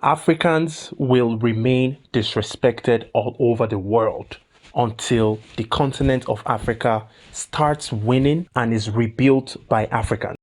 Africans will remain disrespected all over the world until the continent of Africa starts winning and is rebuilt by Africans.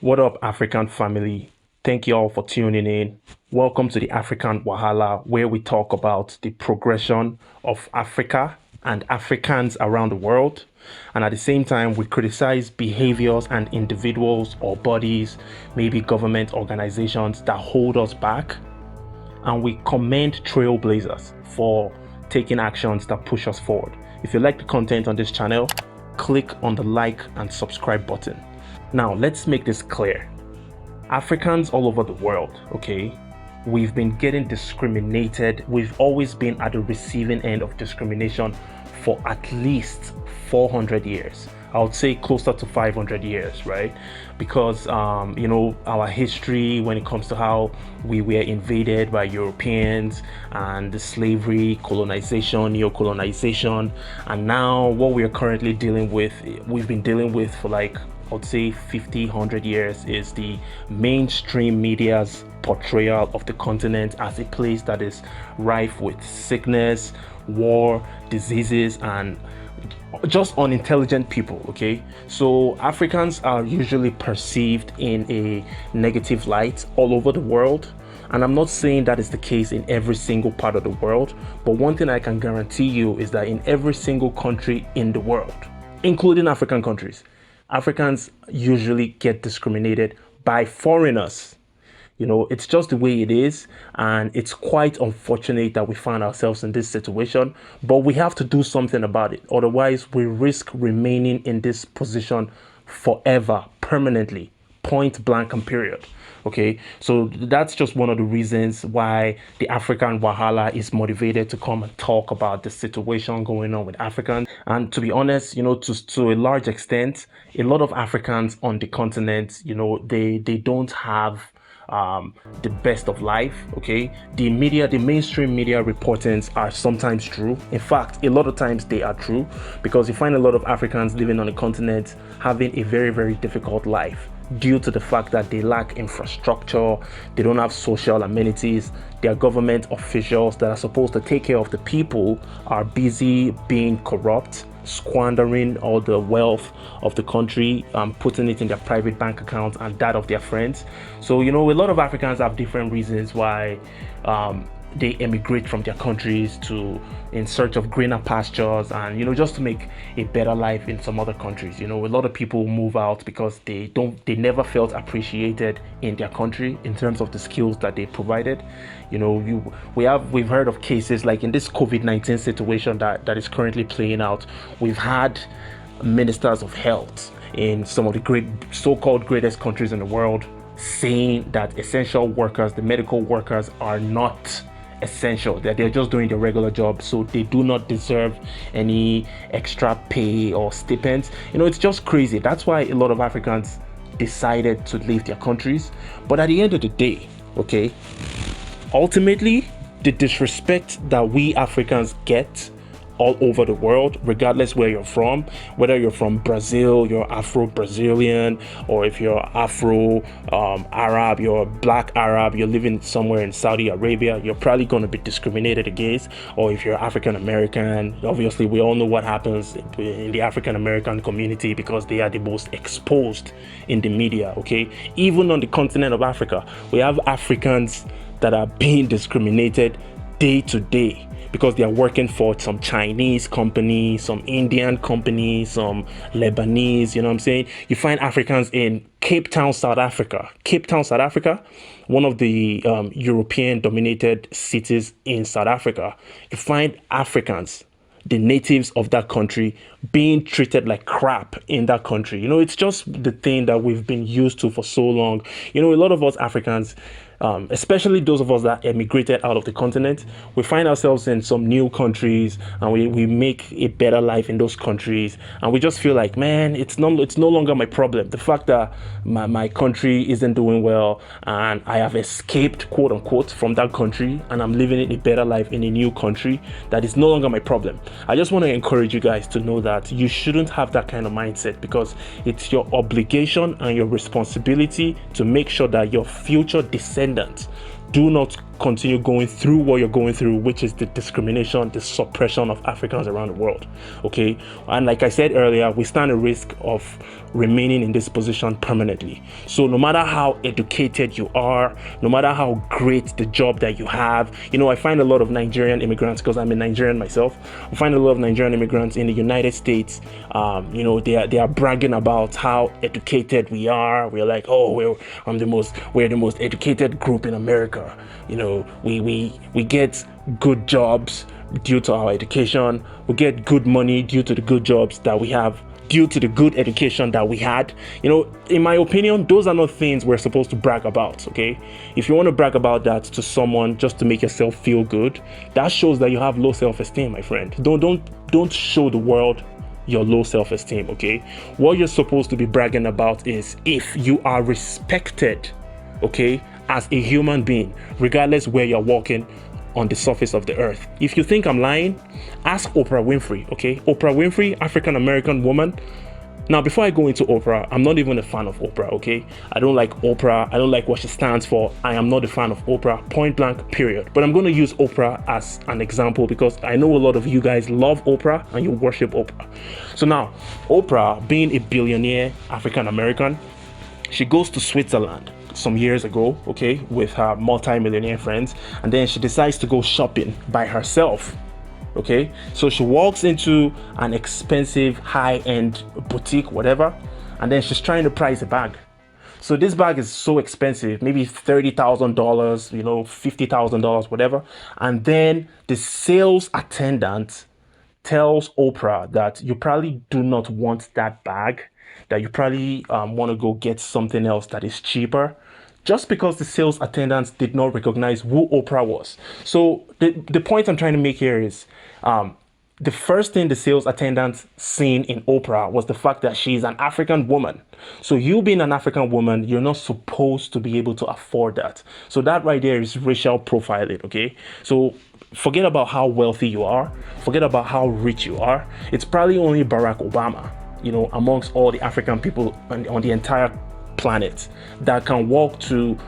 What up, African family? Thank you all for tuning in. Welcome to the African Wahala, where we talk about the progression of Africa and Africans around the world. And at the same time, we criticize behaviors and individuals or bodies, maybe government organizations that hold us back. And we commend trailblazers for taking actions that push us forward. If you like the content on this channel, click on the like and subscribe button. Now, let's make this clear. Africans all over the world, okay, we've been getting discriminated. We've always been at the receiving end of discrimination for at least 400 years. I would say closer to 500 years, right? Because, our history when it comes to how we were invaded by Europeans and the slavery, colonization, neo-colonization, and now what we are currently dealing with, we've been dealing with for like, I would say 50, 100 years, is the mainstream media's portrayal of the continent as a place that is rife with sickness, war, diseases, and just unintelligent people. Okay, so Africans are usually perceived in a negative light all over the world, and I'm not saying that is the case in every single part of the world, but one thing I can guarantee you is that in every single country in the world, including African countries, Africans usually get discriminated by foreigners. It's just the way it is, and it's quite unfortunate that we find ourselves in this situation, but we have to do something about it. Otherwise, we risk remaining in this position forever, permanently, point blank and period. Okay, so that's just one of the reasons why the African Wahala is motivated to come and talk about the situation going on with Africans. And to be honest, to a large extent, a lot of Africans on the continent, they don't have the best of life. Okay, the mainstream media reportings are sometimes true. In fact, a lot of times they are true, because you find a lot of Africans living on the continent having a very, very difficult life due to the fact that they lack infrastructure, they don't have social amenities, their government officials that are supposed to take care of the people are busy being corrupt, squandering all the wealth of the country, putting it in their private bank accounts and that of their friends. So, a lot of Africans have different reasons why they emigrate from their countries in search of greener pastures and just to make a better life in some other countries. A lot of people move out because they never felt appreciated in their country in terms of the skills that they provided. We've heard of cases like in this COVID-19 situation that is currently playing out. We've had ministers of health in some of the so-called greatest countries in the world saying that essential workers, the medical workers, are not essential, that they're just doing their regular job, so they do not deserve any extra pay or stipends. It's just crazy. That's why a lot of Africans decided to leave their countries. But at the end of the day, okay, ultimately the disrespect that we Africans get all over the world, regardless where you're from, whether you're from Brazil, you're Afro-Brazilian, or if you're Afro-Arab, you're Black Arab, you're living somewhere in Saudi Arabia, you're probably going to be discriminated against. Or if you're African American, obviously we all know what happens in the African American community because they are the most exposed in the media. Okay, even on the continent of Africa, we have Africans that are being discriminated day to day because they are working for some Chinese company, some Indian company, some Lebanese, you know what I'm saying? You find Africans in Cape Town, South Africa, one of the European-dominated cities in South Africa. You find Africans, the natives of that country, being treated like crap in that country. It's just the thing that we've been used to for so long. A lot of us Africans, especially those of us that emigrated out of the continent, we find ourselves in some new countries, and we make a better life in those countries, and we just feel like, man, it's no longer my problem. The fact that my country isn't doing well, and I have escaped, quote unquote, from that country, and I'm living a better life in a new country, that is no longer my problem. I just want to encourage you guys to know that you shouldn't have that kind of mindset, because it's your obligation and your responsibility to make sure that your future descendants do not continue going through what you're going through, which is the discrimination, the suppression of Africans around the world. Okay, and like I said earlier, we stand a risk of remaining in this position permanently. So no matter how educated you are, no matter how great the job that you have, I find a lot of Nigerian immigrants, because I'm a Nigerian myself. I find a lot of Nigerian immigrants in the United States. They are bragging about how educated we are. We're like, oh, we're the most educated group in America. We get good jobs due to our education. We get good money due to the good jobs that we have, due to the good education that we had. In my opinion, those are not things we're supposed to brag about, okay? If you want to brag about that to someone just to make yourself feel good, that shows that you have low self-esteem, my friend. Don't show the world your low self-esteem, okay? What you're supposed to be bragging about is if you are respected, okay, as a human being, regardless where you're walking on the surface of the earth. If you think I'm lying, ask Oprah Winfrey, okay? Oprah Winfrey, African-American woman. Now, before I go into Oprah, I'm not even a fan of Oprah, okay? I don't like Oprah. I don't like what she stands for. I am not a fan of Oprah, point blank, period. But I'm going to use Oprah as an example, because I know a lot of you guys love Oprah and you worship Oprah. So now, Oprah, being a billionaire African-American, she goes to Switzerland some years ago, okay, with her multi-millionaire friends, and then she decides to go shopping by herself, okay? So she walks into an expensive high-end boutique, whatever, and then she's trying to price a bag. So this bag is so expensive, maybe $30,000, $50,000, whatever, and then the sales attendant tells Oprah that you probably do not want that bag, that you probably want to go get something else that is cheaper, just because the sales attendants did not recognize who Oprah was. So the point I'm trying to make here is the first thing the sales attendants seen in Oprah was the fact that she's an African woman. So you being an African woman, you're not supposed to be able to afford that. So that right there is racial profiling, okay? So forget about how wealthy you are. Forget about how rich you are. It's probably only Barack Obama, amongst all the African people on the entire planet that can walk to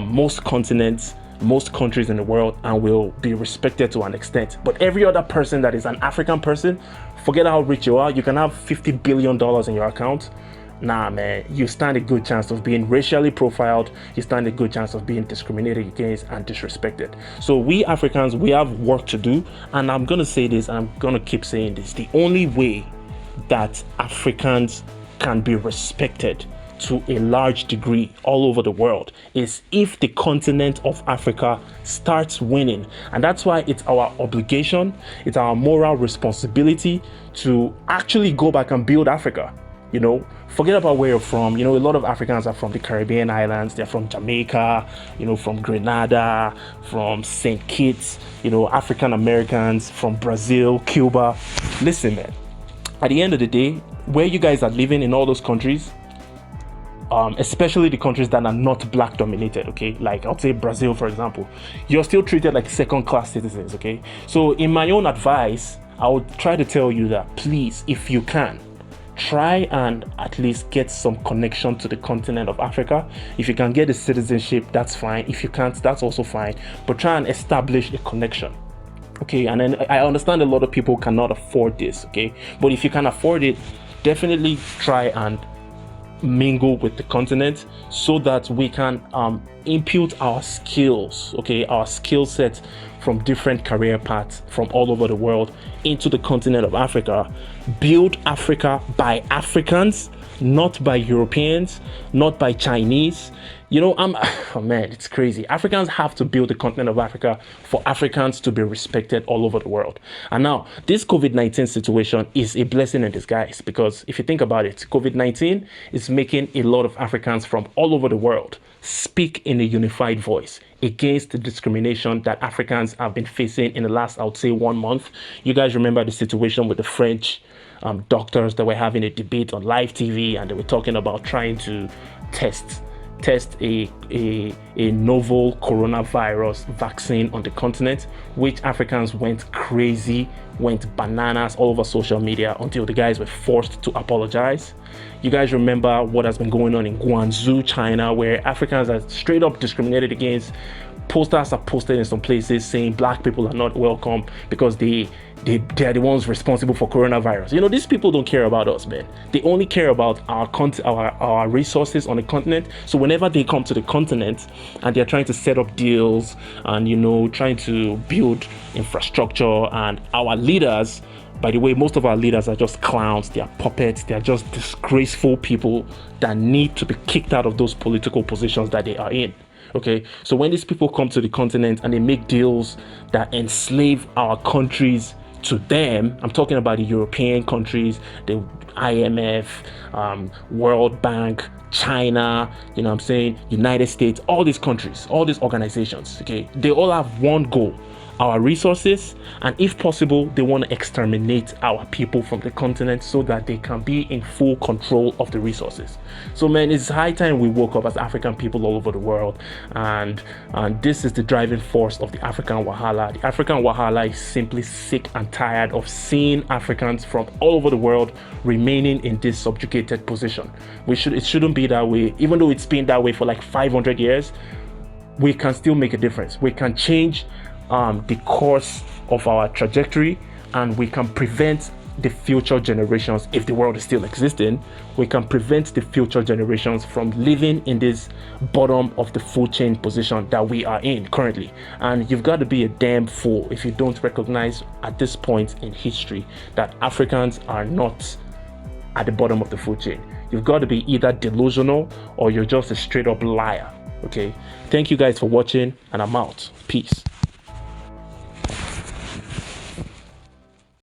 most continents, most countries in the world, and will be respected to an extent. But every other person that is an African person, forget how rich you are, you can have $50 billion in your account. Nah, man, you stand a good chance of being racially profiled. You stand a good chance of being discriminated against and disrespected. So we Africans, we have work to do. And I'm going to say this, and I'm going to keep saying this. The only way that Africans can be respected to a large degree all over the world is if the continent of Africa starts winning. And that's why it's our obligation, it's our moral responsibility to actually go back and build Africa. Forget about where you're from. A lot of Africans are from the Caribbean islands. They're from Jamaica, from Grenada, from St. Kitts, African Americans from Brazil, Cuba. Listen, man, at the end of the day, where you guys are living in all those countries, especially the countries that are not black dominated, okay, like I'll say Brazil, for example, you're still treated like second-class citizens, okay? So in my own advice, I would try to tell you that, please, if you can, try and at least get some connection to the continent of Africa. If you can get a citizenship, that's fine. If you can't, that's also fine. But try and establish a connection. Okay, and then I understand a lot of people cannot afford this, okay? But if you can afford it, definitely try and mingle with the continent so that we can impute our skills, okay, our skill sets from different career paths from all over the world into the continent of Africa. Build Africa by Africans, not by Europeans, not by Chinese. Oh man, it's crazy. Africans have to build the continent of Africa for Africans to be respected all over the world. And now, this COVID-19 situation is a blessing in disguise, because if you think about it, COVID-19 is making a lot of Africans from all over the world speak in a unified voice. against the discrimination that Africans have been facing in the last, I would say, 1 month. You guys remember the situation with the French doctors that were having a debate on live TV, and they were talking about trying to test a novel coronavirus vaccine on the continent, which Africans went crazy, went bananas all over social media until the guys were forced to apologize. You guys remember what has been going on in Guangzhou, China, where Africans are straight up discriminated against. Posters are posted in some places saying black people are not welcome because they are the ones responsible for coronavirus. You know, these people don't care about us, man. They only care about our resources on the continent. So whenever they come to the continent and they're trying to set up deals and, you know, trying to build infrastructure, and our leaders, by the way, most of our leaders are just clowns, they are puppets, they are just disgraceful people that need to be kicked out of those political positions that they are in. Okay, so when these people come to the continent and they make deals that enslave our countries to them, I'm talking about the European countries, the IMF, World Bank, China, you know what I'm saying, United States, all these countries, all these organizations, okay, they all have one goal: our resources, and if possible, they want to exterminate our people from the continent so that they can be in full control of the resources. So man, it's high time we woke up as African people all over the world, and this is the driving force of the African Wahala. The African Wahala is simply sick and tired of seeing Africans from all over the world remaining in this subjugated position. It shouldn't be that way. Even though it's been that way for like 500 years, we can still make a difference. We can change the course of our trajectory, and we can prevent the future generations, if the world is still existing, we can prevent the future generations from living in this bottom of the food chain position that we are in currently. And you've got to be a damn fool if you don't recognize at this point in history that Africans are not at the bottom of the food chain. You've got to be either delusional or you're just a straight up liar. Okay, thank you guys for watching, and I'm out. Peace.